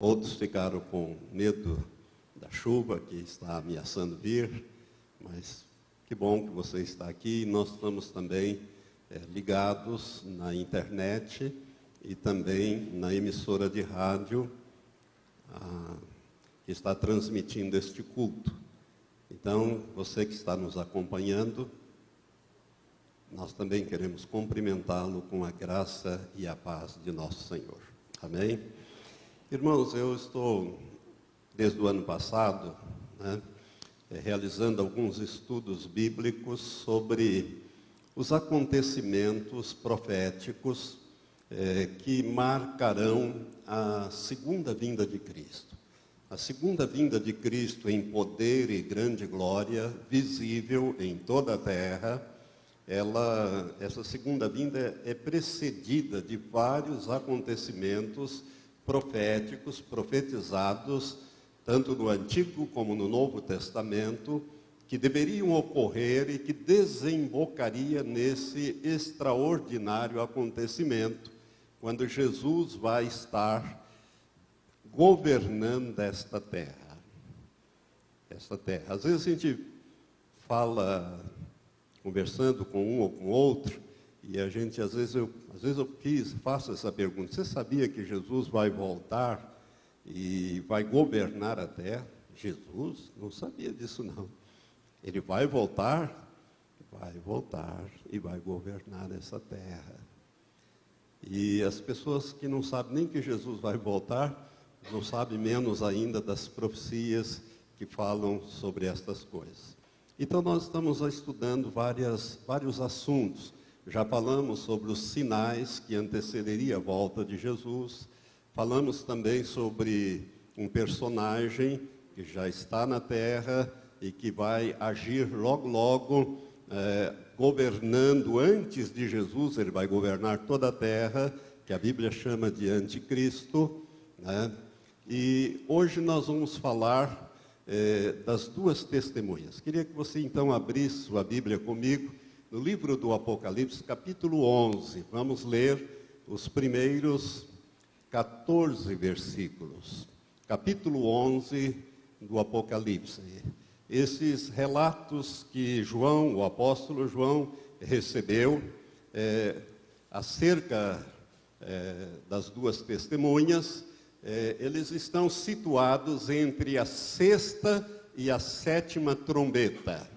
Outros ficaram com medo da chuva que está ameaçando vir, mas que bom que você está aqui. Nós estamos também ligados na internet e também na emissora de rádio que está transmitindo este culto. Então, você que está nos acompanhando, nós também queremos cumprimentá-lo com a graça e a paz de nosso Senhor. Amém? Irmãos, eu estou, desde o ano passado, realizando alguns estudos bíblicos sobre os acontecimentos proféticos que marcarão a segunda vinda de Cristo. A segunda vinda de Cristo em poder e grande glória, visível em toda a terra. Essa segunda vinda é precedida de vários acontecimentos proféticos, profetizados, tanto no Antigo como no Novo Testamento, que deveriam ocorrer e que desembocaria nesse extraordinário acontecimento, quando Jesus vai estar governando esta terra. Às vezes a gente fala, conversando com um ou com outro, e a gente, às vezes eu faço essa pergunta: você sabia que Jesus vai voltar e vai governar a terra? Jesus? Não sabia disso não. Ele vai voltar e vai governar essa terra. E as pessoas que não sabem nem que Jesus vai voltar, não sabem menos ainda das profecias que falam sobre estas coisas. Então nós estamos estudando vários assuntos. Já falamos sobre os sinais que antecederia a volta de Jesus. Falamos também sobre um personagem que já está na terra e que vai agir logo, governando antes de Jesus. Ele vai governar toda a terra, que a Bíblia chama de anticristo, E hoje nós vamos falar das duas testemunhas. Queria que você então abrisse sua Bíblia comigo no livro do Apocalipse, capítulo 11. Vamos ler os primeiros 14 versículos. Capítulo 11 do Apocalipse. Esses relatos que João, o apóstolo João, recebeu acerca das duas testemunhas, eles estão situados entre a sexta e a sétima trombeta.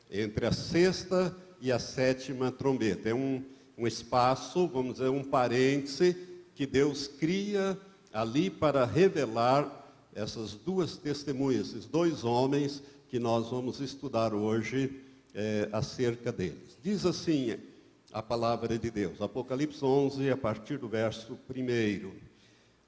Entre a sexta e a sétima trombeta. É um espaço, vamos dizer, um parêntese, que Deus cria ali para revelar essas duas testemunhas, esses dois homens que nós vamos estudar hoje acerca deles. Diz assim a palavra de Deus, Apocalipse 11, a partir do verso 1.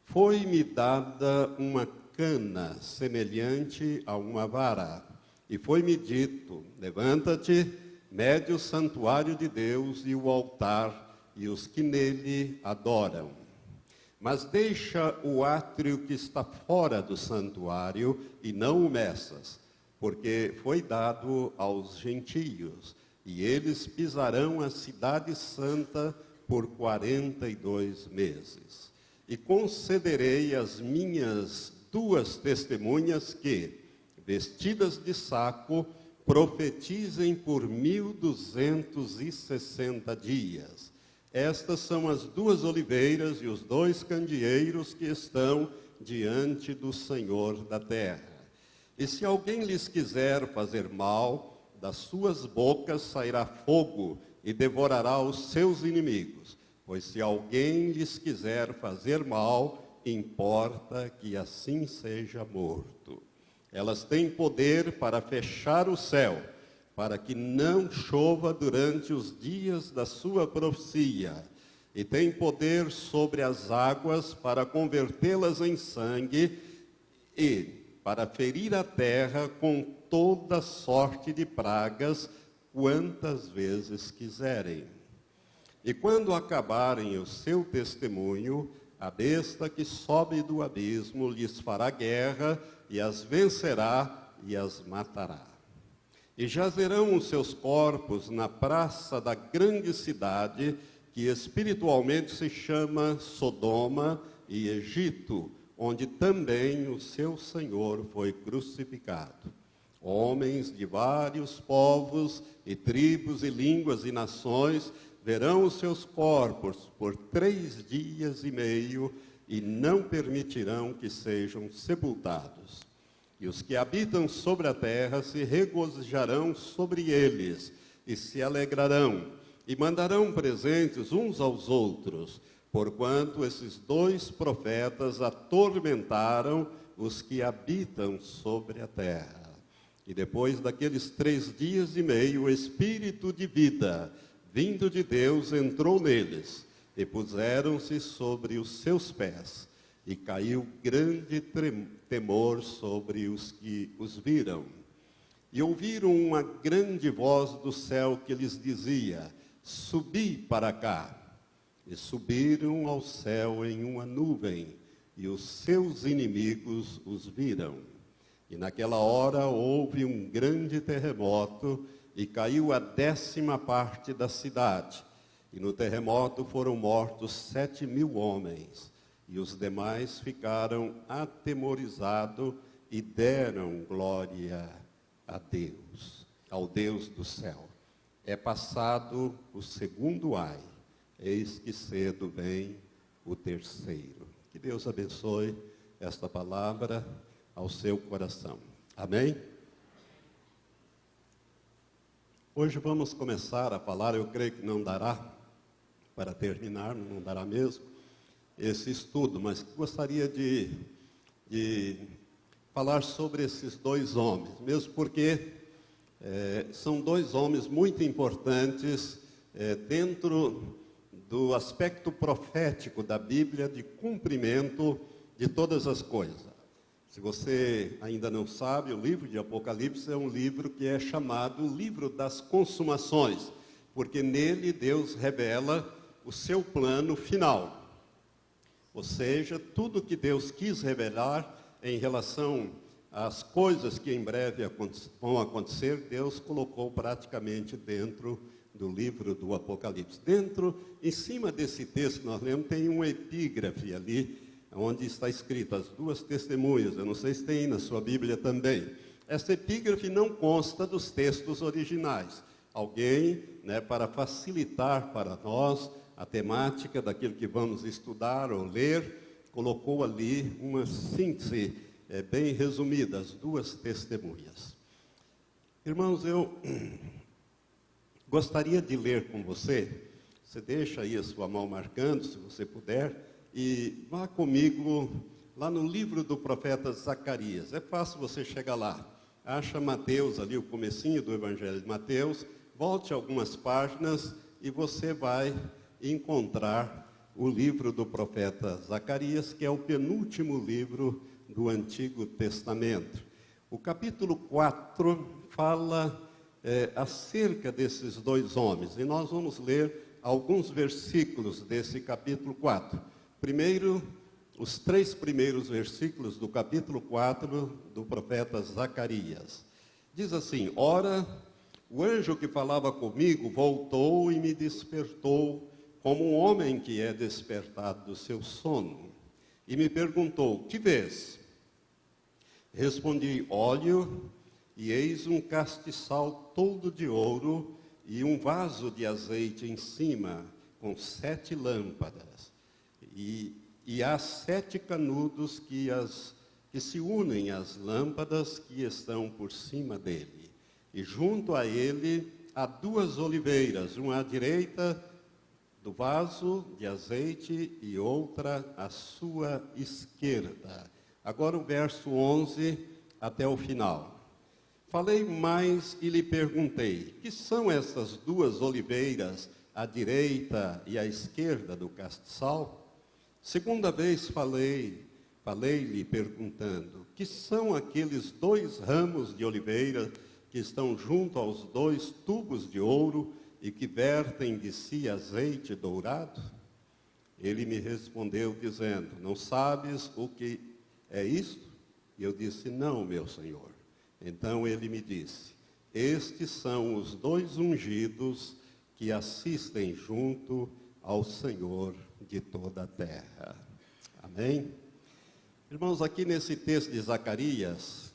Foi-me dada uma cana semelhante a uma vara, e foi-me dito: levanta-te, mede o santuário de Deus e o altar e os que nele adoram. Mas deixa o átrio que está fora do santuário e não o meças, porque foi dado aos gentios, e eles pisarão a cidade santa por 42 meses. E concederei às minhas duas testemunhas que, vestidas de saco, profetizem por 1260 dias. Estas são as duas oliveiras e os dois candeeiros que estão diante do Senhor da terra. E se alguém lhes quiser fazer mal, das suas bocas sairá fogo e devorará os seus inimigos. Pois se alguém lhes quiser fazer mal, importa que assim seja morto. Elas têm poder para fechar o céu, para que não chova durante os dias da sua profecia, e têm poder sobre as águas para convertê-las em sangue, e para ferir a terra com toda sorte de pragas, quantas vezes quiserem. E quando acabarem o seu testemunho, a besta que sobe do abismo lhes fará guerra, e as vencerá e as matará. E jazerão os seus corpos na praça da grande cidade, que espiritualmente se chama Sodoma e Egito, onde também o seu Senhor foi crucificado. Homens de vários povos e tribos e línguas e nações verão os seus corpos por 3 dias e meio e não permitirão que sejam sepultados. E os que habitam sobre a terra se regozijarão sobre eles e se alegrarão e mandarão presentes uns aos outros, porquanto esses 2 profetas atormentaram os que habitam sobre a terra. E depois daqueles 3 dias e meio, o Espírito de vida, vindo de Deus, entrou neles, e puseram-se sobre os seus pés, e caiu grande temor sobre os que os viram. E ouviram uma grande voz do céu que lhes dizia: subi para cá. E subiram ao céu em uma nuvem, e os seus inimigos os viram. E naquela hora houve um grande terremoto, e caiu a 10ª parte da cidade. E no terremoto foram mortos 7.000 homens, e os demais ficaram atemorizados e deram glória a Deus, ao Deus do céu. É passado o 2º ai, eis que cedo vem o 3º. Que Deus abençoe esta palavra ao seu coração. Amém? Hoje vamos começar a falar, eu creio que não dará para terminar, não dará mesmo, esse estudo, mas gostaria de falar sobre esses 2 homens, mesmo porque são 2 homens muito importantes dentro do aspecto profético da Bíblia, de cumprimento de todas as coisas. Se você ainda não sabe, o livro de Apocalipse é um livro que é chamado o livro das consumações, porque nele Deus revela o seu plano final. Ou seja, tudo que Deus quis revelar em relação às coisas que em breve vão acontecer, Deus colocou praticamente dentro do livro do Apocalipse. Em cima desse texto que nós lemos, tem um epígrafe ali, onde está escrito as 2 testemunhas. Eu não sei se tem na sua Bíblia também. Essa epígrafe não consta dos textos originais. Alguém, para facilitar para nós a temática daquilo que vamos estudar ou ler, colocou ali uma síntese bem resumida, as 2 testemunhas. Irmãos, eu gostaria de ler com você. Você deixa aí a sua mão marcando, se você puder, e vá comigo lá no livro do profeta Zacarias. É fácil você chegar lá. Acha Mateus ali, o comecinho do Evangelho de Mateus, volte algumas páginas e você vai encontrar o livro do profeta Zacarias, que é o penúltimo livro do Antigo Testamento. O capítulo 4 fala acerca desses 2 homens, e nós vamos ler alguns versículos desse capítulo 4. Primeiro, os 3 primeiros versículos do capítulo 4 do profeta Zacarias. Diz assim: ora, o anjo que falava comigo voltou e me despertou, como um homem que é despertado do seu sono, e me perguntou: que vês? Respondi: olho, e eis um castiçal todo de ouro e um vaso de azeite em cima, com 7 lâmpadas. E há 7 canudos que se unem às lâmpadas que estão por cima dele. E junto a ele há 2 oliveiras, uma à direita do vaso de azeite e outra à sua esquerda. Agora o verso 11 até o final. Falei mais e lhe perguntei: que são essas 2 oliveiras à direita e à esquerda do castiçal? Segunda vez falei-lhe perguntando: que são aqueles 2 ramos de oliveira que estão junto aos 2 tubos de ouro e que vertem de si azeite dourado? Ele me respondeu dizendo: não sabes o que é isto? E eu disse: não, meu senhor. Então ele me disse: estes são os 2 ungidos que assistem junto ao Senhor de toda a terra. Amém? Irmãos, aqui nesse texto de Zacarias,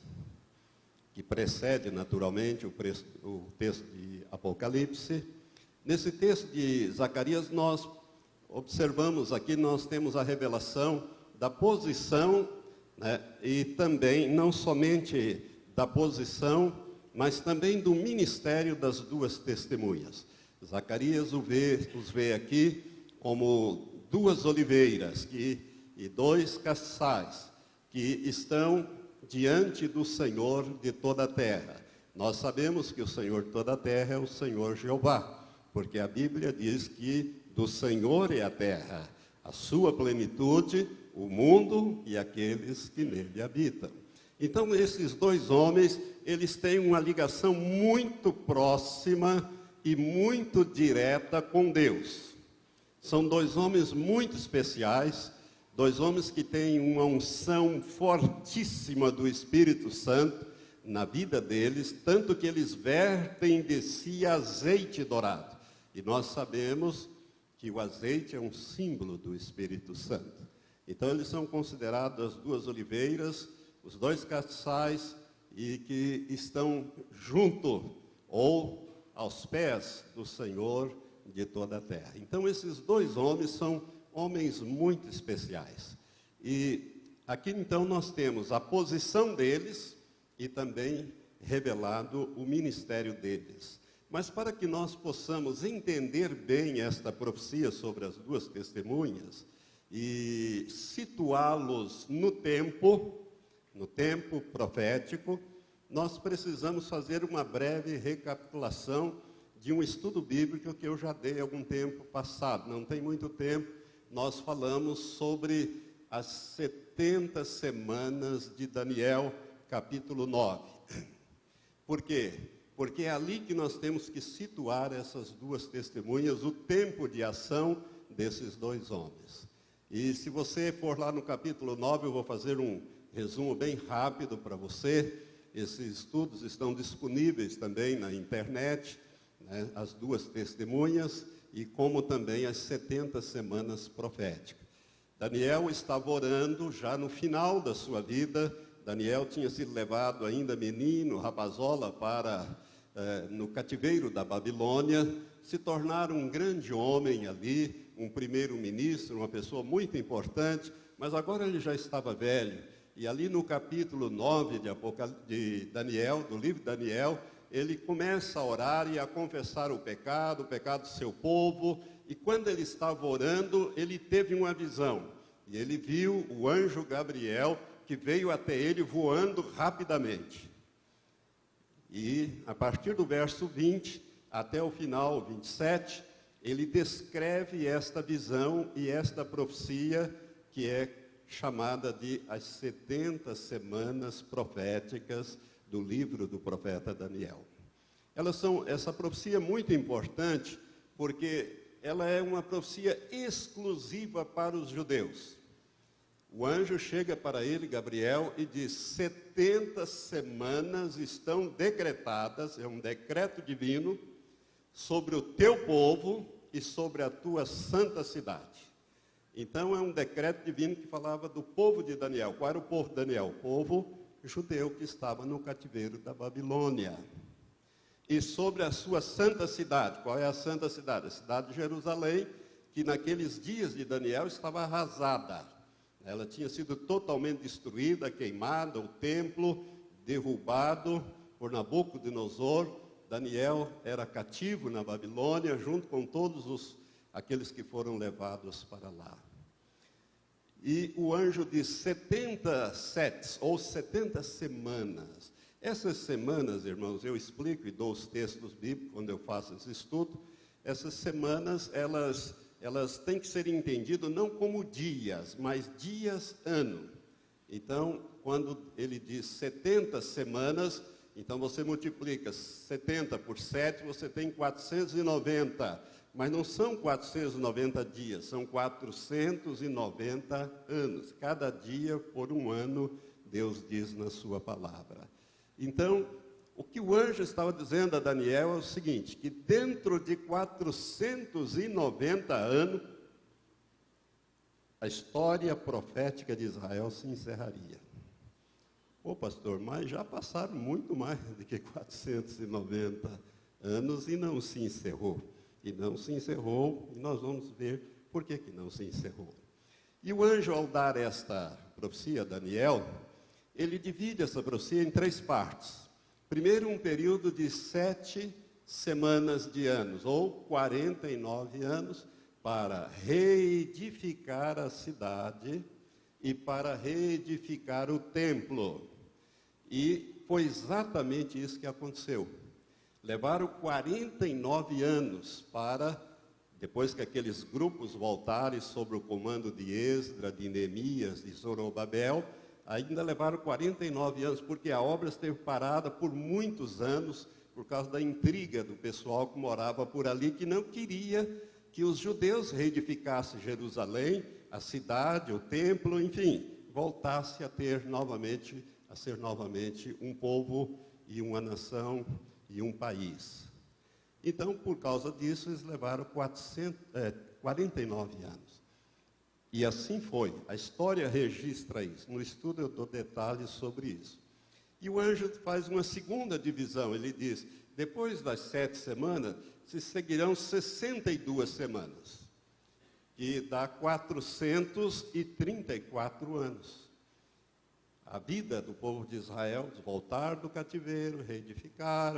que precede naturalmente o texto de Apocalipse, nesse texto de Zacarias nós observamos aqui, nós temos a revelação da posição, né, e também não somente da posição, mas também do ministério das duas testemunhas. Zacarias os vê aqui como duas oliveiras e dois castiçais que estão diante do Senhor de toda a terra. Nós sabemos que o Senhor de toda a terra é o Senhor Jeová, porque a Bíblia diz que do Senhor é a terra, a sua plenitude, o mundo e aqueles que nele habitam. Então, esses dois homens, eles têm uma ligação muito próxima e muito direta com Deus. São dois homens muito especiais, dois homens que têm uma unção fortíssima do Espírito Santo na vida deles, tanto que eles vertem de si azeite dourado. E nós sabemos que o azeite é um símbolo do Espírito Santo. Então, eles são considerados as duas oliveiras, os dois castiçais, e que estão junto ou aos pés do Senhor de toda a terra. Então, esses dois homens são homens muito especiais. E aqui, então, nós temos a posição deles e também revelado o ministério deles. Mas para que nós possamos entender bem esta profecia sobre as duas testemunhas e situá-los no tempo profético, nós precisamos fazer uma breve recapitulação de um estudo bíblico que eu já dei há algum tempo passado. Não tem muito tempo, nós falamos sobre as 70 semanas de Daniel, capítulo 9. Por quê? Porque é ali que nós temos que situar essas duas testemunhas, o tempo de ação desses dois homens. E se você for lá no capítulo 9, eu vou fazer um resumo bem rápido para você. Esses estudos estão disponíveis também na internet, né, as duas testemunhas, e como também as 70 semanas proféticas. Daniel estava orando já no final da sua vida. Daniel tinha sido levado ainda menino, rapazola, no cativeiro da Babilônia, se tornar um grande homem ali, um primeiro-ministro, uma pessoa muito importante, mas agora ele já estava velho. E ali no capítulo 9 de Daniel, do livro de Daniel, ele começa a orar e a confessar o pecado do seu povo, e quando ele estava orando, ele teve uma visão, e ele viu o anjo Gabriel, que veio até ele voando rapidamente. E a partir do verso 20 até o final, 27, ele descreve esta visão e esta profecia que é chamada de as 70 semanas proféticas do livro do profeta Daniel. Essa profecia é muito importante porque ela é uma profecia exclusiva para os judeus. O anjo chega para ele, Gabriel, e diz: 70 semanas estão decretadas, é um decreto divino, sobre o teu povo e sobre a tua santa cidade. Então, é um decreto divino que falava do povo de Daniel. Qual era o povo de Daniel? O povo judeu que estava no cativeiro da Babilônia. E sobre a sua santa cidade. Qual é a santa cidade? A cidade de Jerusalém, que naqueles dias de Daniel estava arrasada. Ela tinha sido totalmente destruída, queimada, o templo derrubado por Nabucodonosor. Daniel era cativo na Babilônia, junto com todos aqueles que foram levados para lá. E o anjo diz 70 sets, ou 70 semanas. Essas semanas, irmãos, eu explico e dou os textos bíblicos quando eu faço esse estudo. Essas semanas, elas têm que ser entendidas não como dias, mas dias-ano. Então, quando ele diz 70 semanas, então você multiplica 70 por 7, você tem 490. Mas não são 490 dias, são 490 anos. Cada dia por um ano, Deus diz na sua palavra. Então, o que o anjo estava dizendo a Daniel é o seguinte, que dentro de 490 anos, a história profética de Israel se encerraria. Ô pastor, mas já passaram muito mais do que 490 anos e não se encerrou. E não se encerrou, e nós vamos ver por que não se encerrou. E o anjo, ao dar esta profecia a Daniel, ele divide essa profecia em 3 partes. Primeiro, um período de 7 semanas de anos, ou 49 anos, para reedificar a cidade e para reedificar o templo. E foi exatamente isso que aconteceu. Levaram 49 anos para, depois que aqueles grupos voltarem sob o comando de Esdra, de Neemias, de Zorobabel, ainda levaram 49 anos, porque a obra esteve parada por muitos anos, por causa da intriga do pessoal que morava por ali, que não queria que os judeus reedificassem Jerusalém, a cidade, o templo, enfim, voltasse a ser novamente um povo e uma nação e um país. Então, por causa disso, eles levaram 49 anos. E assim foi. A história registra isso. No estudo eu dou detalhes sobre isso. E o anjo faz uma segunda divisão. Ele diz, depois das 7 semanas, se seguirão 62 semanas, que dá 434 anos. A vida do povo de Israel, voltar do cativeiro, reedificar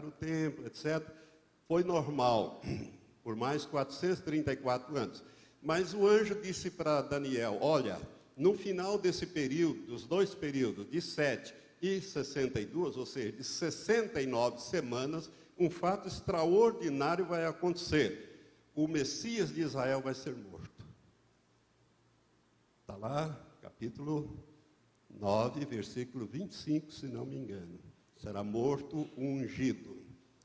o templo, etc., foi normal, por mais 434 anos. Mas o anjo disse para Daniel, olha, no final desse período, dos 2 períodos, de 7 e 62, ou seja, de 69 semanas, um fato extraordinário vai acontecer. O Messias de Israel vai ser morto. Está lá, capítulo 9, versículo 25, se não me engano. Será morto o ungido.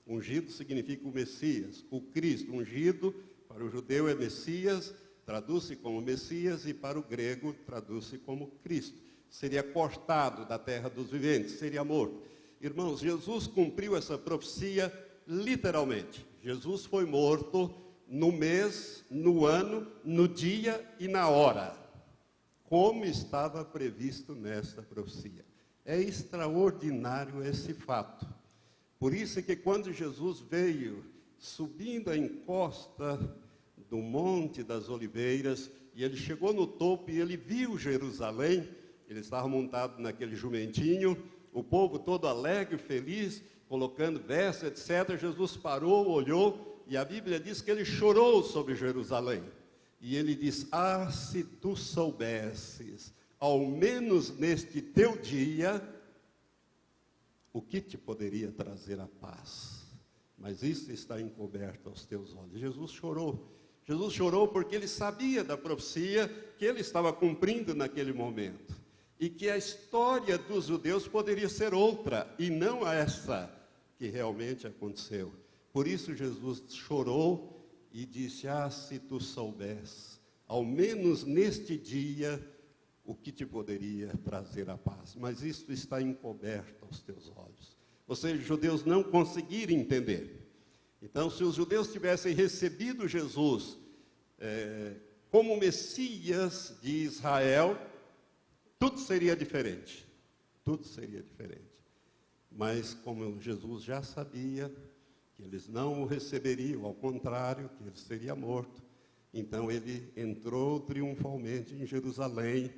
Ungido significa o Messias, o Cristo. Ungido, para o judeu é Messias, traduz-se como Messias, e para o grego traduz-se como Cristo. Seria cortado da terra dos viventes, seria morto. Irmãos, Jesus cumpriu essa profecia literalmente. Jesus foi morto no mês, no ano, no dia e na hora, como estava previsto nesta profecia. É extraordinário esse fato. Por isso é que quando Jesus veio subindo a encosta do Monte das Oliveiras, e ele chegou no topo e ele viu Jerusalém, ele estava montado naquele jumentinho, o povo todo alegre, feliz, colocando vestes, etc. Jesus parou, olhou, e a Bíblia diz que ele chorou sobre Jerusalém. E ele diz, se tu soubesses, ao menos neste teu dia, o que te poderia trazer a paz? Mas isso está encoberto aos teus olhos. Jesus chorou. Jesus chorou porque ele sabia da profecia que ele estava cumprindo naquele momento. E que a história dos judeus poderia ser outra, e não essa que realmente aconteceu. Por isso Jesus chorou e disse, se tu soubesse, ao menos neste dia, o que te poderia trazer a paz. Mas isso está encoberto aos teus olhos. Ou seja, os judeus não conseguiram entender. Então, se os judeus tivessem recebido Jesus como Messias de Israel, tudo seria diferente. Tudo seria diferente. Mas como Jesus já sabia que eles não o receberiam, ao contrário, que ele seria morto, então ele entrou triunfalmente em Jerusalém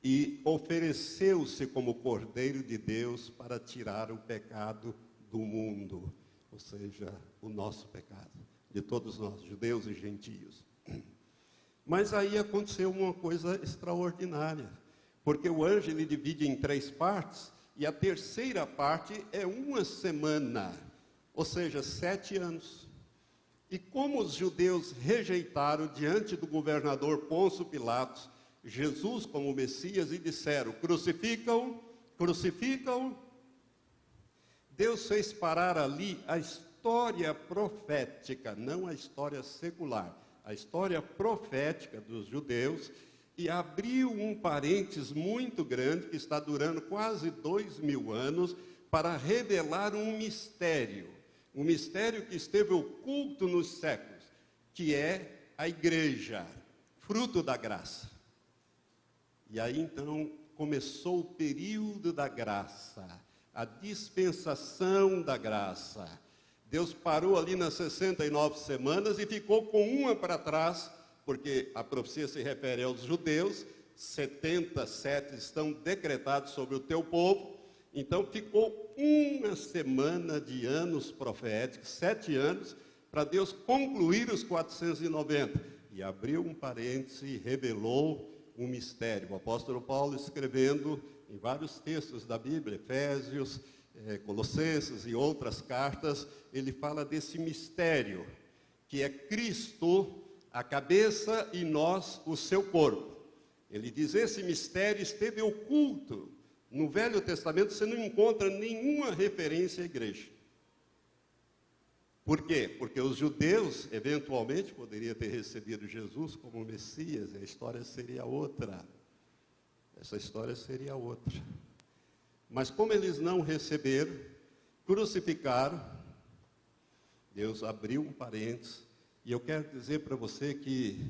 e ofereceu-se como Cordeiro de Deus para tirar o pecado do mundo, ou seja, o nosso pecado, de todos nós, judeus e gentios. Mas aí aconteceu uma coisa extraordinária, porque o anjo ele divide em 3 partes, e a terceira parte é 1 semana, ou seja, 7 anos. E como os judeus rejeitaram diante do governador Pôncio Pilatos Jesus como Messias e disseram, crucificam, crucificam, Deus fez parar ali a história profética, não a história secular, a história profética dos judeus, e abriu um parênteses muito grande, que está durando quase 2000 anos, para revelar um mistério que esteve oculto nos séculos, que é a igreja, fruto da graça. E aí então começou o período da graça, a dispensação da graça. Deus parou ali nas 69 semanas e ficou com uma para trás, porque a profecia se refere aos judeus, 77 estão decretados sobre o teu povo, então ficou uma semana de anos proféticos, 7 anos, para Deus concluir os 490. E abriu um parêntese e revelou um mistério. O apóstolo Paulo, escrevendo em vários textos da Bíblia, Efésios, Colossenses e outras cartas, ele fala desse mistério, que é Cristo, a cabeça, e nós, o seu corpo. Ele diz, esse mistério esteve oculto. No Velho Testamento você não encontra nenhuma referência à igreja. Por quê? Porque os judeus, eventualmente, poderiam ter recebido Jesus como Messias, e a história seria outra. Essa história seria outra. Mas como eles não receberam, crucificaram, Deus abriu um parênteses, e eu quero dizer para você que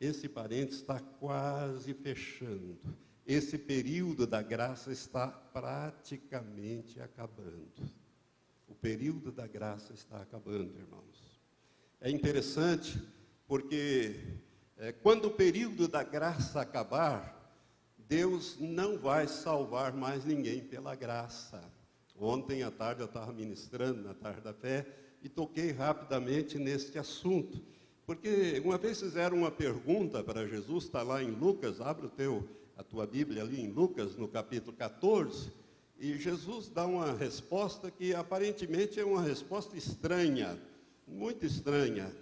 esse parênteses está quase fechando. Esse período da graça está praticamente acabando. O período da graça está acabando, irmãos. É interessante porque quando o período da graça acabar, Deus não vai salvar mais ninguém pela graça. Ontem à tarde eu estava ministrando na Tarde da Fé e toquei rapidamente neste assunto. Porque uma vez fizeram uma pergunta para Jesus, está lá em Lucas, abre a tua Bíblia ali em Lucas, no capítulo 14, e Jesus dá uma resposta que aparentemente é uma resposta estranha, muito estranha,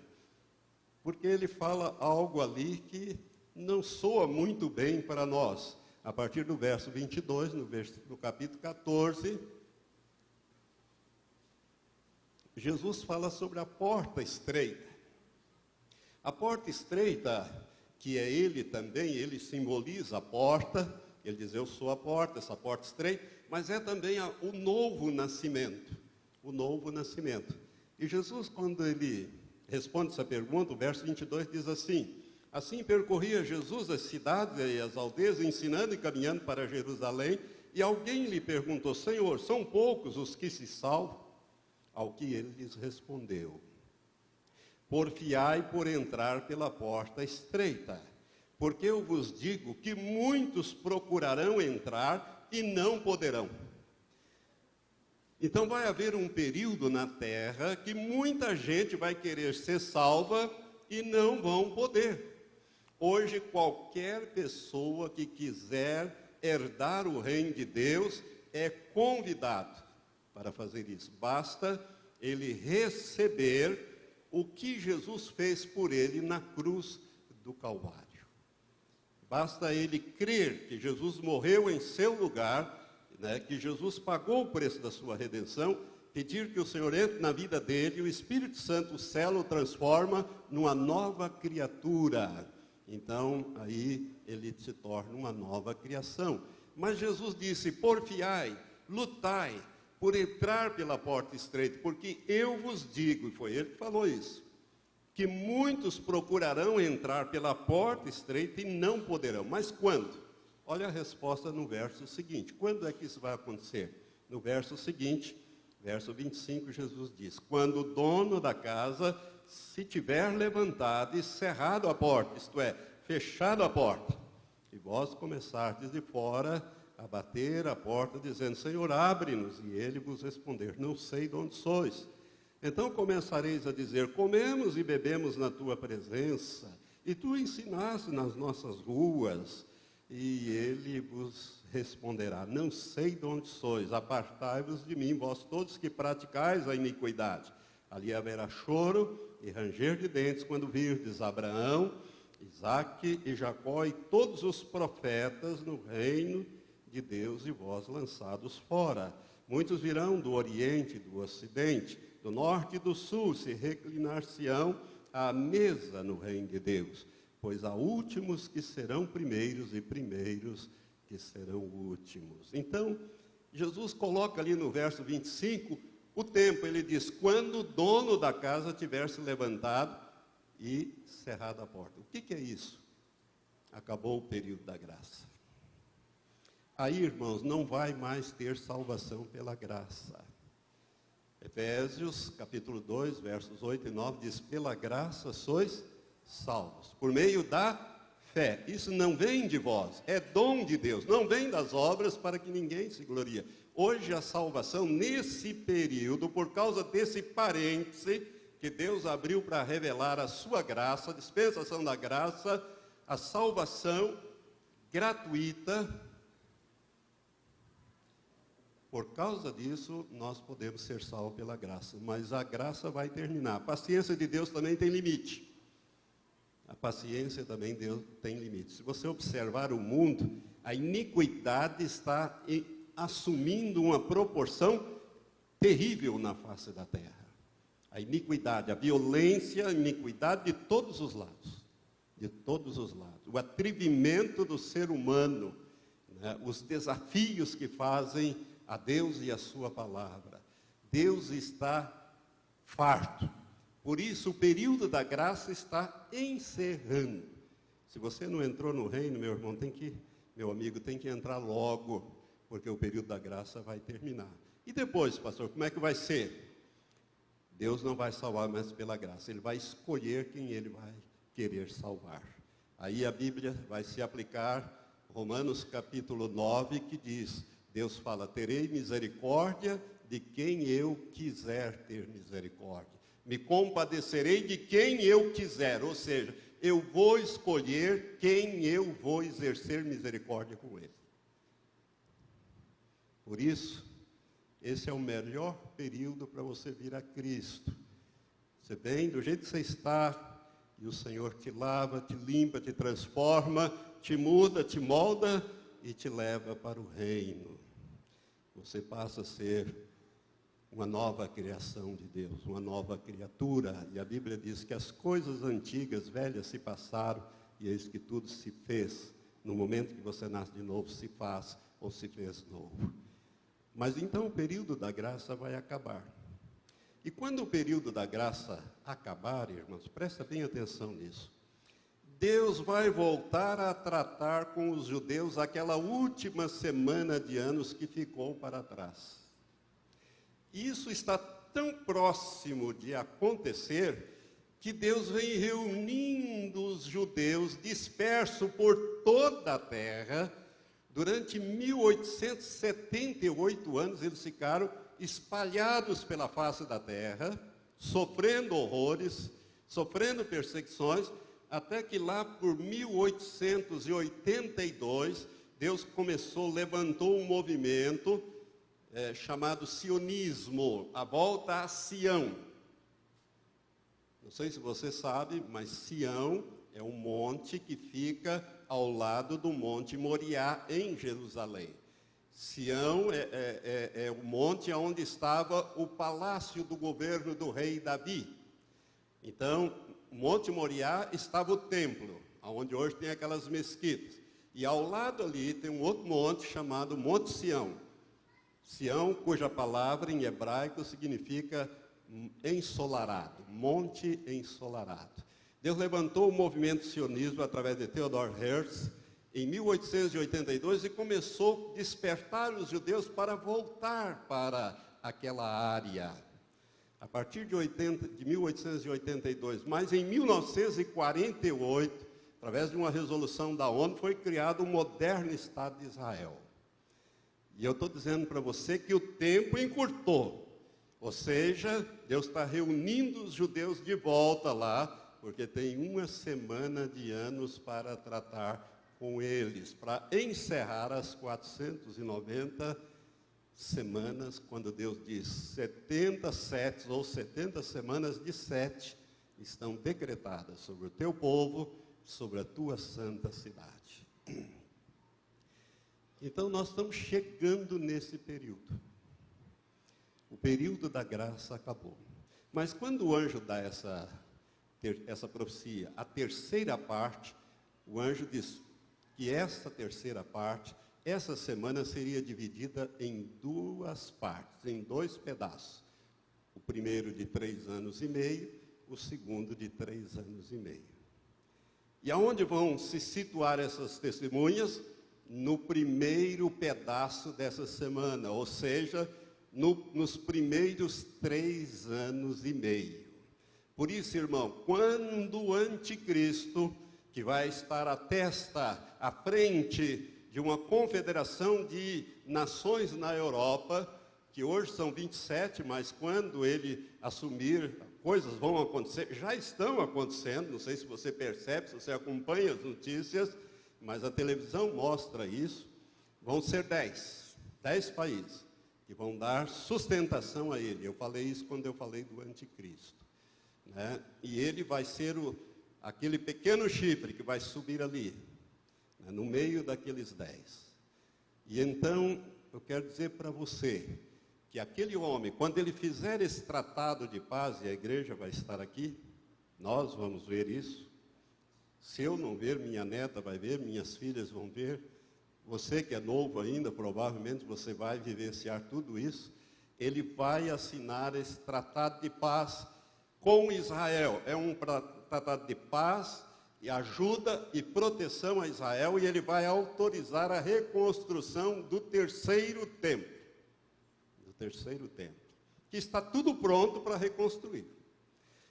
porque ele fala algo ali que não soa muito bem para nós. A partir do verso 22, no capítulo 14, Jesus fala sobre a porta estreita. A porta estreita, que é ele também, ele simboliza a porta, ele diz, eu sou a porta, essa porta estreita, mas é também o novo nascimento, o novo nascimento. E Jesus, quando ele responde essa pergunta, o verso 22 diz assim, assim percorria Jesus as cidades e as aldeias, ensinando e caminhando para Jerusalém, e alguém lhe perguntou, Senhor, são poucos os que se salvam? Ao que ele lhes respondeu, porfiai por entrar pela porta estreita, porque eu vos digo que muitos procurarão entrar e não poderão. Então vai haver um período na terra que muita gente vai querer ser salva e não vão poder. Hoje qualquer pessoa que quiser herdar o reino de Deus é convidado para fazer isso. Basta ele receber o que Jesus fez por ele na cruz do Calvário. Basta ele crer que Jesus morreu em seu lugar, que Jesus pagou o preço da sua redenção, pedir que o Senhor entre na vida dele, e o Espírito Santo o transforma numa nova criatura. Então, aí ele se torna uma nova criação. Mas Jesus disse, porfiai, lutai, por entrar pela porta estreita, porque eu vos digo, e foi ele que falou isso, que muitos procurarão entrar pela porta estreita e não poderão. Mas quando? Olha a resposta no verso seguinte. Quando é que isso vai acontecer? No verso seguinte, verso 25, Jesus diz, quando o dono da casa se tiver levantado e cerrado a porta, isto é, fechado a porta, e vós começardes de fora a bater a porta, dizendo, Senhor, abre-nos, e ele vos responder, não sei de onde sois. Então começareis a dizer, comemos e bebemos na tua presença, e tu ensinaste nas nossas ruas, e ele vos responderá, não sei de onde sois, apartai-vos de mim, vós todos que praticais a iniquidade. Ali haverá choro e ranger de dentes, quando virdes Abraão, Isaque e Jacó, e todos os profetas no reino de Deus, e vós lançados fora. Muitos virão do oriente e do ocidente, do norte e do sul, se reclinar-se-ão à mesa no reino de Deus. Pois há últimos que serão primeiros e primeiros que serão últimos. Então, Jesus coloca ali no verso 25 o tempo. Ele diz, quando o dono da casa tiver se levantado e cerrado a porta. O que é isso? Acabou o período da graça. aí, irmãos, não vai mais ter salvação pela graça. Efésios, capítulo 2, versos 8 e 9, diz: pela graça sois salvos, por meio da fé. Isso não vem de vós, é dom de Deus, não vem das obras para que ninguém se glorie. Hoje a salvação, nesse período, por causa desse parêntese que Deus abriu para revelar a sua graça, a dispensação da graça, a salvação gratuita. Por causa disso, nós podemos ser salvos pela graça, mas a graça vai terminar. A paciência de Deus também tem limite. A paciência também Deus tem limite. Se você observar o mundo, a iniquidade está assumindo uma proporção terrível na face da terra. A iniquidade, a violência, a iniquidade de todos os lados. De todos os lados. O atrevimento do ser humano, né, os desafios que fazem a Deus e a sua palavra. Deus está farto. Por isso, o período da graça está encerrando. Se você não entrou no reino, meu irmão, meu amigo, tem que entrar logo, porque o período da graça vai terminar. E depois, pastor, como é que vai ser? Deus não vai salvar mais pela graça, Ele vai escolher quem Ele vai querer salvar. Aí a Bíblia vai se aplicar, Romanos capítulo 9, que diz: Deus fala: terei misericórdia de quem eu quiser ter misericórdia. Me compadecerei de quem eu quiser. Ou seja, eu vou escolher quem eu vou exercer misericórdia com ele. Por isso, esse é o melhor período para você vir a Cristo. Você vem do jeito que você está, e o Senhor te lava, te limpa, te transforma, te muda, te molda e te leva para o reino. Você passa a ser uma nova criação de Deus, uma nova criatura. E a Bíblia diz que as coisas antigas, velhas, se passaram, e eis que tudo se fez. No momento que você nasce de novo, se faz ou se fez novo. Mas então o período da graça vai acabar. E quando o período da graça acabar, irmãos, presta bem atenção nisso. Deus vai voltar a tratar com os judeus aquela última semana de anos que ficou para trás. Isso está tão próximo de acontecer que Deus vem reunindo os judeus dispersos por toda a terra. Durante 1878 anos eles ficaram espalhados pela face da terra, sofrendo horrores, sofrendo perseguições, até que lá por 1882, Deus levantou um movimento chamado sionismo, a volta a Sião. Não sei se você sabe, mas Sião é um monte que fica ao lado do Monte Moriá, em Jerusalém. Sião é o monte onde estava o palácio do governo do rei Davi. Então, no Monte Moriá estava o templo, onde hoje tem aquelas mesquitas. E ao lado ali tem um outro monte chamado Monte Sião. Sião, cuja palavra em hebraico significa ensolarado, monte ensolarado. Deus levantou o movimento sionismo através de Theodor Herzl em 1882 e começou a despertar os judeus para voltar para aquela área. A partir de 1882, mas em 1948, através de uma resolução da ONU, foi criado o moderno Estado de Israel. E eu estou dizendo para você que o tempo encurtou. Ou seja, Deus está reunindo os judeus de volta lá, porque tem uma semana de anos para tratar com eles, para encerrar as 490 semanas, quando Deus diz 70 setes ou 70 semanas de 7 estão decretadas sobre o teu povo, sobre a tua santa cidade. Então nós estamos chegando nesse período. O período da graça acabou. Mas quando o anjo dá essa profecia, a terceira parte, o anjo diz que essa terceira parte, essa semana seria dividida em duas partes, em 2 pedaços. O primeiro de 3 anos e meio, o segundo de 3 anos e meio. E aonde vão se situar essas testemunhas? no primeiro pedaço dessa semana, ou seja, nos primeiros 3 anos e meio. Por isso, irmão, quando o anticristo, que vai estar à frente de uma confederação de nações na Europa, que hoje são 27, mas quando ele assumir, coisas vão acontecer, já estão acontecendo, não sei se você percebe, se você acompanha as notícias, mas a televisão mostra isso. Vão ser 10 países que vão dar sustentação a ele. Eu falei isso quando eu falei do anticristo, né? E ele vai ser aquele pequeno chifre que vai subir ali, né, no meio daqueles 10. E então, eu quero dizer para você, que aquele homem, quando ele fizer esse tratado de paz, e a igreja vai estar aqui, nós vamos ver isso. Se eu não ver, minha neta vai ver, minhas filhas vão ver. Você que é novo ainda, provavelmente você vai vivenciar tudo isso. Ele vai assinar esse tratado de paz com Israel. É um tratado de paz e ajuda e proteção a Israel, e ele vai autorizar a reconstrução do terceiro templo. Terceiro templo, que está tudo pronto para reconstruir.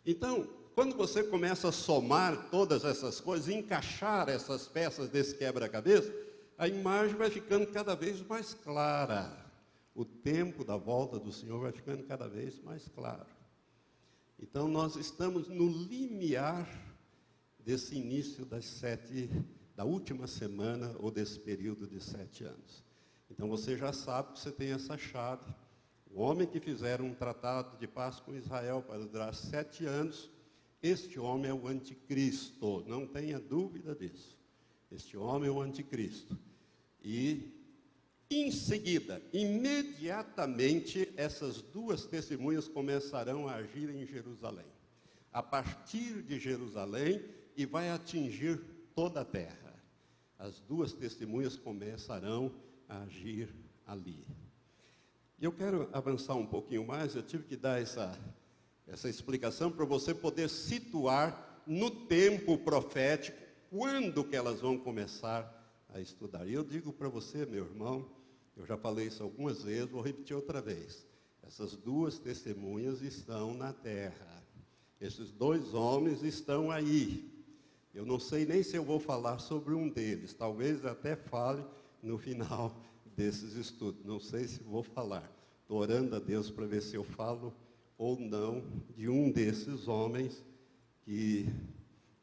Então, quando você começa a somar todas essas coisas, encaixar essas peças desse quebra-cabeça, a imagem vai ficando cada vez mais clara. O tempo da volta do Senhor vai ficando cada vez mais claro. Então, nós estamos no limiar desse início da última semana, ou desse período de 7 anos. Então, você já sabe que você tem essa chave. O homem que fizer um tratado de paz com Israel para durar 7 anos, este homem é o anticristo, não tenha dúvida disso. Este homem é o anticristo. E, em seguida, imediatamente, essas 2 testemunhas começarão a agir em Jerusalém. A partir de Jerusalém, e vai atingir toda a terra. As 2 testemunhas começarão a agir ali. E eu quero avançar um pouquinho mais, eu tive que dar essa explicação para você poder situar no tempo profético, quando que elas vão começar a estudar. E eu digo para você, meu irmão, eu já falei isso algumas vezes, vou repetir outra vez. Essas 2 testemunhas estão na terra. Esses 2 homens estão aí. Eu não sei nem se eu vou falar sobre um deles, talvez até fale no final desses estudos, não sei se vou falar. Estou orando a Deus para ver se eu falo ou não de um desses homens que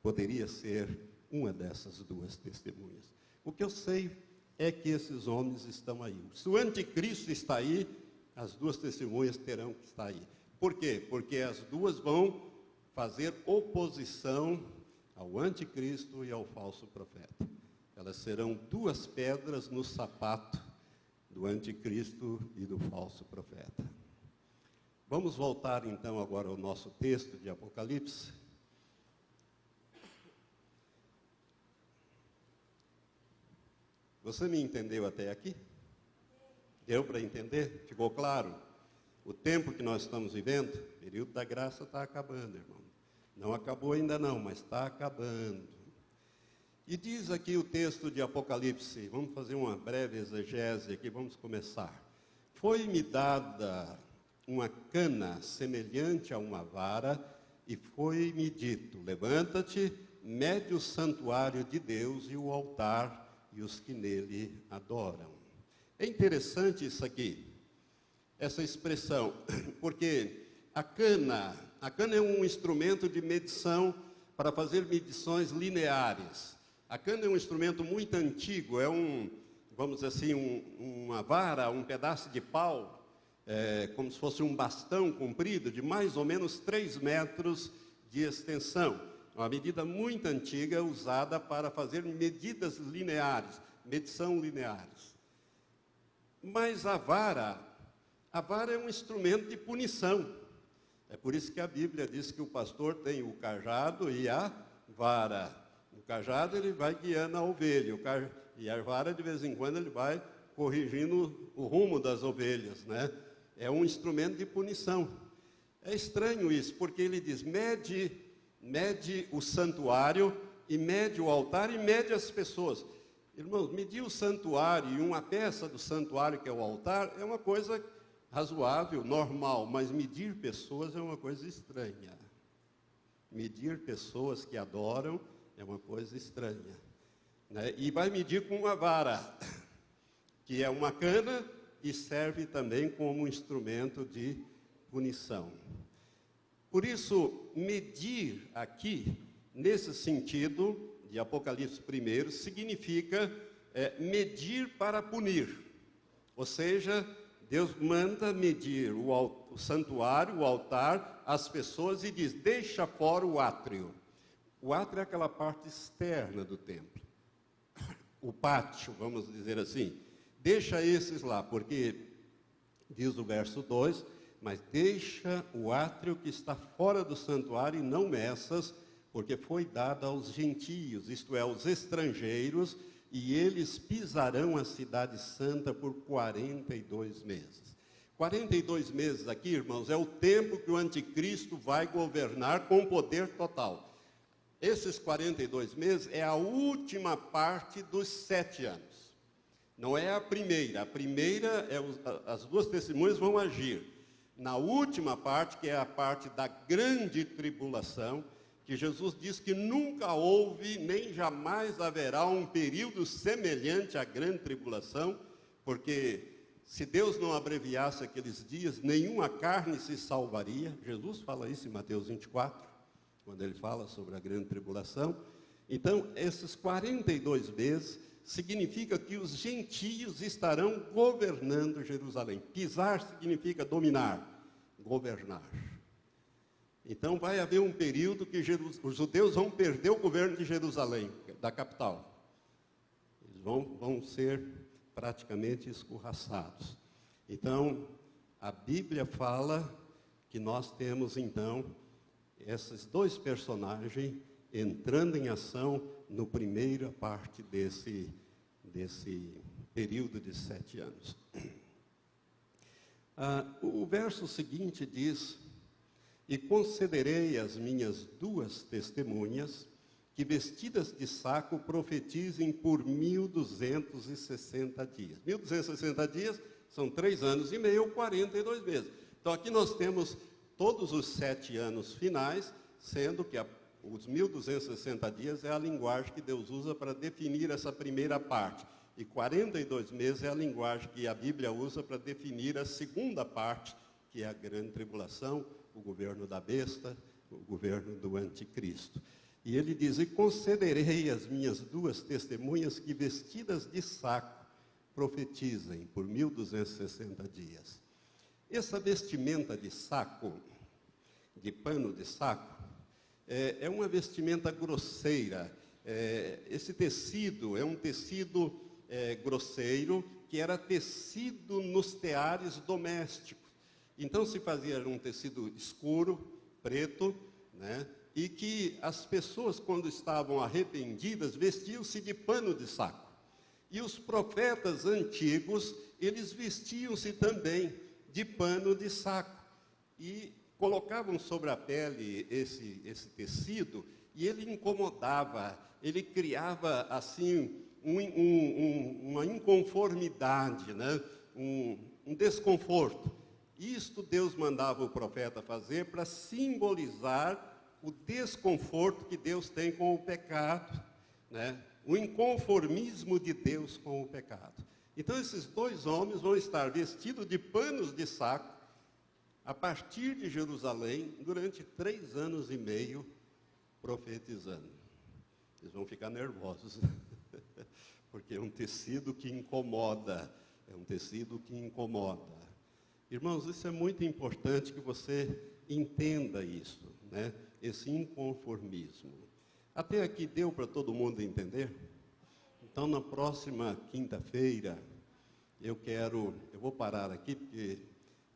poderia ser uma dessas 2 testemunhas. O que eu sei é que esses homens estão aí. Se o anticristo está aí, as 2 testemunhas terão que estar aí. Por quê? Porque as 2 vão fazer oposição ao anticristo e ao falso profeta. Elas serão 2 pedras no sapato do anticristo e do falso profeta. Vamos voltar então agora ao nosso texto de Apocalipse. Você me entendeu até aqui? Deu para entender? Ficou claro? O tempo que nós estamos vivendo, o período da graça está acabando, irmão. Não acabou ainda não, mas está acabando. E diz aqui o texto de Apocalipse, vamos fazer uma breve exegese aqui, vamos começar. Foi-me dada uma cana semelhante a uma vara, e foi-me dito, levanta-te, mede o santuário de Deus e o altar e os que nele adoram. É interessante isso aqui, essa expressão, porque a cana é um instrumento de medição para fazer medições lineares. A cana é um instrumento muito antigo, vamos dizer assim, uma vara, um pedaço de pau, como se fosse um bastão comprido, de mais ou menos 3 metros de extensão. Uma medida muito antiga, usada para fazer medidas lineares, medição lineares. Mas a vara é um instrumento de punição. É por isso que a Bíblia diz que o pastor tem o cajado e a vara. O cajado ele vai guiando a ovelha, e a vara de vez em quando ele vai corrigindo o rumo das ovelhas, né? É um instrumento de punição. É estranho isso, porque ele diz, mede o santuário, e mede o altar, e mede as pessoas. Irmãos, medir o santuário e uma peça do santuário, que é o altar, é uma coisa razoável, normal, mas medir pessoas é uma coisa estranha. Medir pessoas que adoram é uma coisa estranha, né? E vai medir com uma vara, que é uma cana e serve também como um instrumento de punição. Por isso, medir aqui, nesse sentido de Apocalipse 1, significa medir para punir. Ou seja, Deus manda medir o santuário, o altar, as pessoas e diz, deixa fora o átrio. O átrio é aquela parte externa do templo. O pátio, vamos dizer assim. Deixa esses lá, porque, diz o verso 2, mas deixa o átrio que está fora do santuário e não meças, porque foi dado aos gentios, isto é, aos estrangeiros, e eles pisarão a cidade santa por 42 meses. 42 meses aqui, irmãos, é o tempo que o anticristo vai governar com poder total. Esses 42 meses é a última parte dos 7 anos. Não é a primeira. A primeira, as duas testemunhas vão agir. Na última parte, que é a parte da grande tribulação, que Jesus diz que nunca houve, nem jamais haverá um período semelhante à grande tribulação, porque se Deus não abreviasse aqueles dias, nenhuma carne se salvaria. Jesus fala isso em Mateus 24, quando ele fala sobre a grande tribulação. Então, esses 42 meses significa que os gentios estarão governando Jerusalém. Pisar significa dominar, governar. Então vai haver um período que os judeus vão perder o governo de Jerusalém, da capital. Eles vão ser praticamente escorraçados. Então, a Bíblia fala que nós temos, então, esses dois personagens entrando em ação no primeira parte desse período de 7 anos. O verso seguinte diz: e concederei às minhas 2 testemunhas, que vestidas de saco profetizem por 1260 dias. 1260 dias são 3 anos e meio, 42 meses. Então aqui nós temos todos os 7 anos finais, sendo que os 1260 dias é a linguagem que Deus usa para definir essa primeira parte. E 42 meses é a linguagem que a Bíblia usa para definir a segunda parte, que é a grande tribulação, o governo da besta, o governo do anticristo. E ele diz, e concederei às minhas 2 testemunhas que vestidas de saco profetizem por 1260 dias. Essa vestimenta de saco, de pano de saco, é uma vestimenta grosseira. Esse tecido é um tecido grosseiro, que era tecido nos teares domésticos. Então se fazia um tecido escuro, preto, né? E que as pessoas, quando estavam arrependidas, vestiam-se de pano de saco. E os profetas antigos, eles vestiam-se também de pano de saco. E colocavam sobre a pele esse tecido, e ele incomodava, ele criava assim uma inconformidade, né? um desconforto. Isto Deus mandava o profeta fazer para simbolizar o desconforto que Deus tem com o pecado, né? O inconformismo de Deus com o pecado. Então esses 2 homens vão estar vestidos de panos de saco a partir de Jerusalém durante 3 anos e meio profetizando. Eles vão ficar nervosos, porque é um tecido que incomoda, Irmãos, isso é muito importante que você entenda isso, né? Esse inconformismo. Até aqui deu para todo mundo entender? Então, na próxima quinta-feira, eu vou parar aqui, porque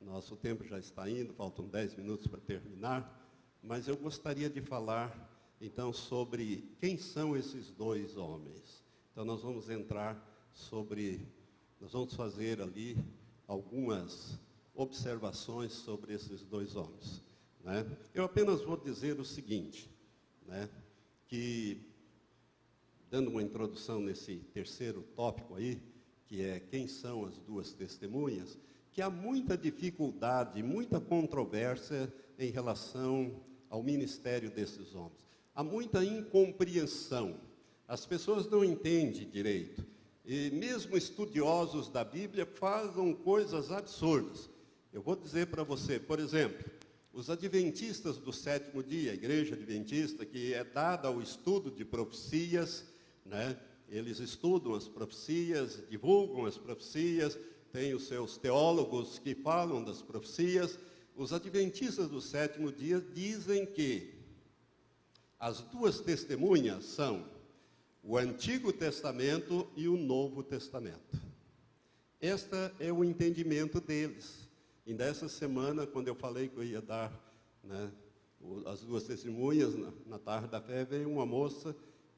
nosso tempo já está indo, faltam 10 minutos para terminar, mas eu gostaria de falar, então, sobre quem são esses 2 homens. Então, nós vamos fazer ali algumas observações sobre esses 2 homens, né? Eu apenas vou dizer o seguinte, né? Que dando uma introdução nesse terceiro tópico aí, que é quem são as duas testemunhas, que há muita dificuldade, muita controvérsia em relação ao ministério desses homens. Há muita incompreensão. As pessoas não entendem direito. E mesmo estudiosos da Bíblia fazem coisas absurdas. Eu vou dizer para você, por exemplo, os adventistas do sétimo dia, a igreja adventista, que é dada ao estudo de profecias, né? Eles estudam as profecias, divulgam as profecias, tem os seus teólogos que falam das profecias. Os adventistas do sétimo dia dizem que as duas testemunhas são o Antigo Testamento e o Novo Testamento. Este é o entendimento deles. E nessa semana, quando eu falei que eu ia dar, né, as duas testemunhas, na tarde da fé, veio uma moça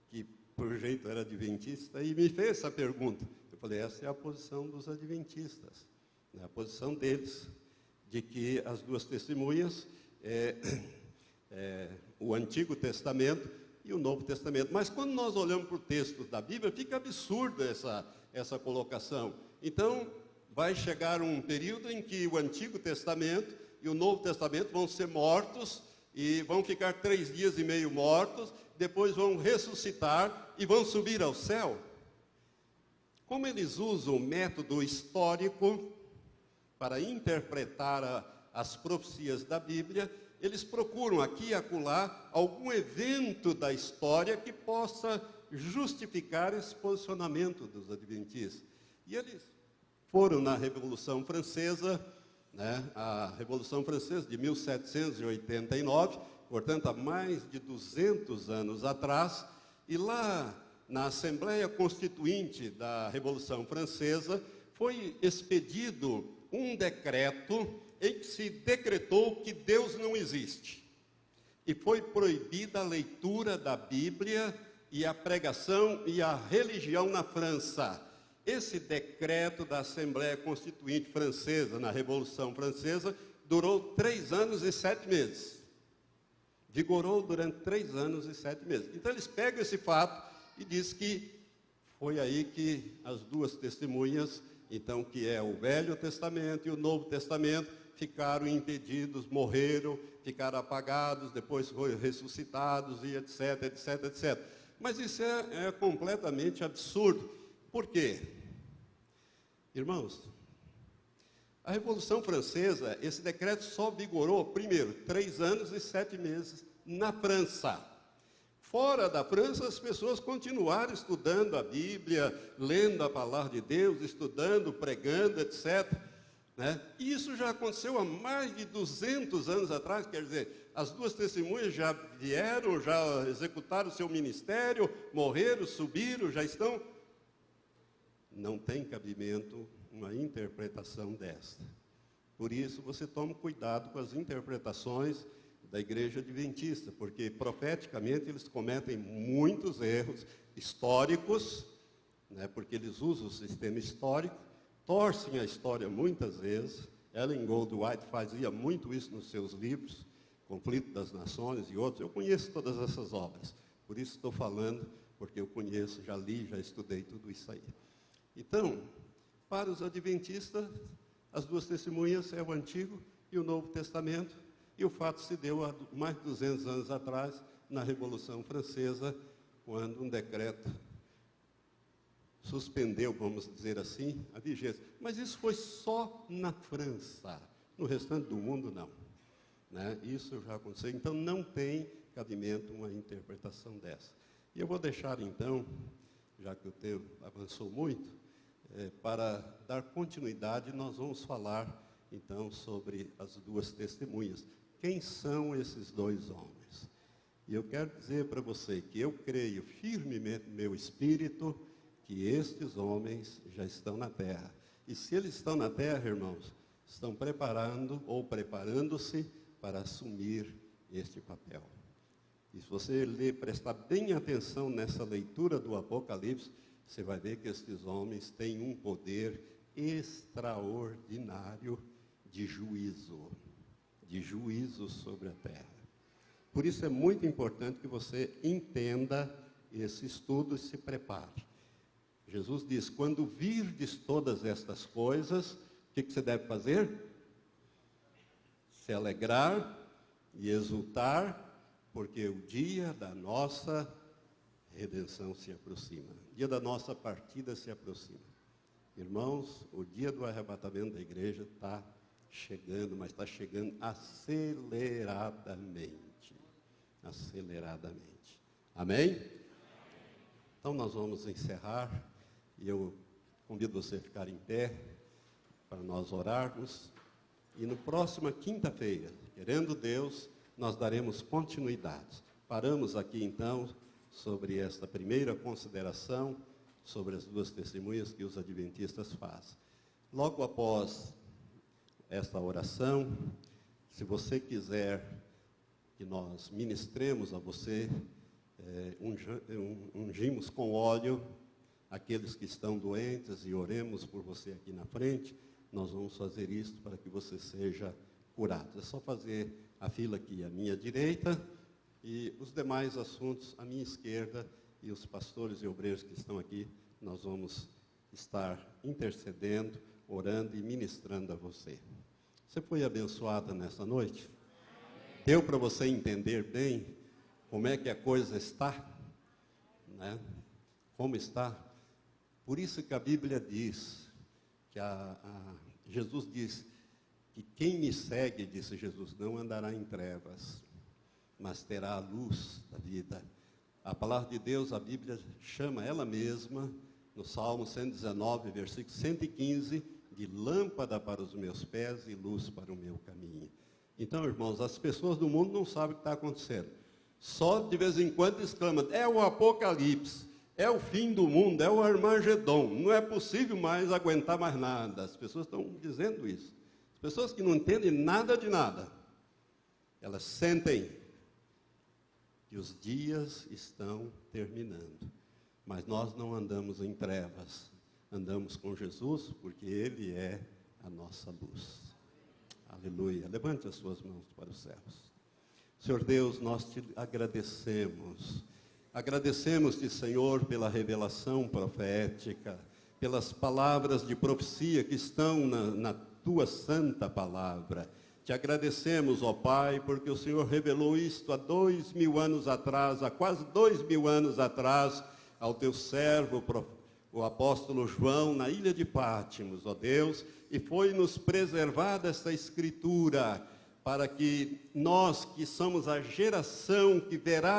que, por jeito, era adventista e me fez essa pergunta. Eu falei, essa é a posição dos adventistas, né, a posição deles, de que as duas testemunhas o Antigo Testamento e o Novo Testamento. Mas quando nós olhamos para o texto da Bíblia, fica absurda essa colocação. Então, vai chegar um período em que o Antigo Testamento e o Novo Testamento vão ser mortos e vão ficar 3 dias e meio mortos, depois vão ressuscitar e vão subir ao céu. Como eles usam o método histórico para interpretar as profecias da Bíblia, eles procuram aqui e acolá algum evento da história que possa justificar esse posicionamento dos adventistas. E eles foram na Revolução Francesa, né, a Revolução Francesa de 1789, portanto, há mais de 200 anos atrás, e lá na Assembleia Constituinte da Revolução Francesa foi expedido um decreto em que se decretou que Deus não existe. E foi proibida a leitura da Bíblia e a pregação e a religião na França. Esse decreto da Assembleia Constituinte Francesa, na Revolução Francesa, durou 3 anos e 7 meses. Vigorou durante 3 anos e 7 meses. Então eles pegam esse fato e dizem que foi aí que as duas testemunhas, então, que é o Velho Testamento e o Novo Testamento, ficaram impedidos, morreram, ficaram apagados, depois foram ressuscitados e etc, etc, etc. Mas isso é completamente absurdo. Por quê? Irmãos, a Revolução Francesa, esse decreto só vigorou, primeiro, 3 anos e 7 meses na França. Fora da França, as pessoas continuaram estudando a Bíblia, lendo a palavra de Deus, estudando, pregando, etc. Né? E isso já aconteceu há mais de 200 anos atrás, quer dizer, as duas testemunhas já vieram, já executaram o seu ministério, morreram, subiram, já estão. Não tem cabimento uma interpretação desta. Por isso, você toma cuidado com as interpretações da igreja adventista, porque profeticamente eles cometem muitos erros históricos, né, porque eles usam o sistema histórico, torcem a história muitas vezes. Ellen Goldwhite fazia muito isso nos seus livros, Conflito das Nações e outros. Eu conheço todas essas obras, por isso estou falando, porque eu conheço, já li, já estudei tudo isso aí. Então, para os adventistas, as duas testemunhas é o Antigo e o Novo Testamento, e o fato se deu há mais de 200 anos atrás, na Revolução Francesa, quando um decreto suspendeu, vamos dizer assim, a vigência. Mas isso foi só na França, no restante do mundo não. Né? Isso já aconteceu, então não tem cabimento uma interpretação dessa. E eu vou deixar então, já que o tempo avançou muito, para dar continuidade, nós vamos falar então sobre as duas testemunhas. Quem são esses 2 homens? E eu quero dizer para você que eu creio firmemente no meu espírito que estes homens já estão na terra. E se eles estão na terra, irmãos, estão preparando ou preparando-se para assumir este papel. E se você prestar bem atenção nessa leitura do Apocalipse, você vai ver que estes homens têm um poder extraordinário de juízo sobre a terra. Por isso é muito importante que você entenda esse estudo e se prepare. Jesus diz, quando virdes todas estas coisas, o que você deve fazer? Se alegrar e exultar, porque o dia da nossa redenção se aproxima. O dia da nossa partida se aproxima. Irmãos, o dia do arrebatamento da igreja está chegando, mas está chegando aceleradamente. Aceleradamente. Amém? Então nós vamos encerrar, e eu convido você a ficar em pé, para nós orarmos, e no próxima quinta-feira, querendo Deus, nós daremos continuidade. Paramos aqui então, sobre esta primeira consideração, sobre as duas testemunhas que os adventistas fazem. Logo após esta oração, se você quiser que nós ministremos a você, ungimos com óleo aqueles que estão doentes e oremos por você aqui na frente, nós vamos fazer isso para que você seja curado. É só fazer a fila aqui à minha direita e os demais assuntos à minha esquerda, e os pastores e obreiros que estão aqui, nós vamos estar intercedendo, orando e ministrando a você. Você foi abençoada nessa noite? Deu para você entender bem como é que a coisa está? Né? Como está? Por isso que a Bíblia diz, que Jesus diz, que quem me segue, disse Jesus, não andará em trevas, mas terá a luz da vida. A palavra de Deus, a Bíblia chama ela mesma, no Salmo 119, versículo 115, de lâmpada para os meus pés e luz para o meu caminho. Então, irmãos, as pessoas do mundo não sabem o que está acontecendo. Só de vez em quando exclamam, é o Apocalipse, é o fim do mundo, é o Armagedon, não é possível mais aguentar mais nada. As pessoas estão dizendo isso. As pessoas que não entendem nada de nada, elas sentem que os dias estão terminando. Mas nós não andamos em trevas, andamos com Jesus, porque Ele é a nossa luz. Aleluia. Levante as suas mãos para os céus. Senhor Deus, nós te agradecemos. Agradecemos-te, Senhor, pela revelação profética, pelas palavras de profecia que estão na tua santa palavra. Te agradecemos, ó Pai, porque o Senhor revelou isto há 2000 anos atrás, há quase 2000 anos atrás, ao teu servo, o apóstolo João, na ilha de Pátimos, ó Deus, e foi-nos preservada esta escritura, para que nós, que somos a geração que verá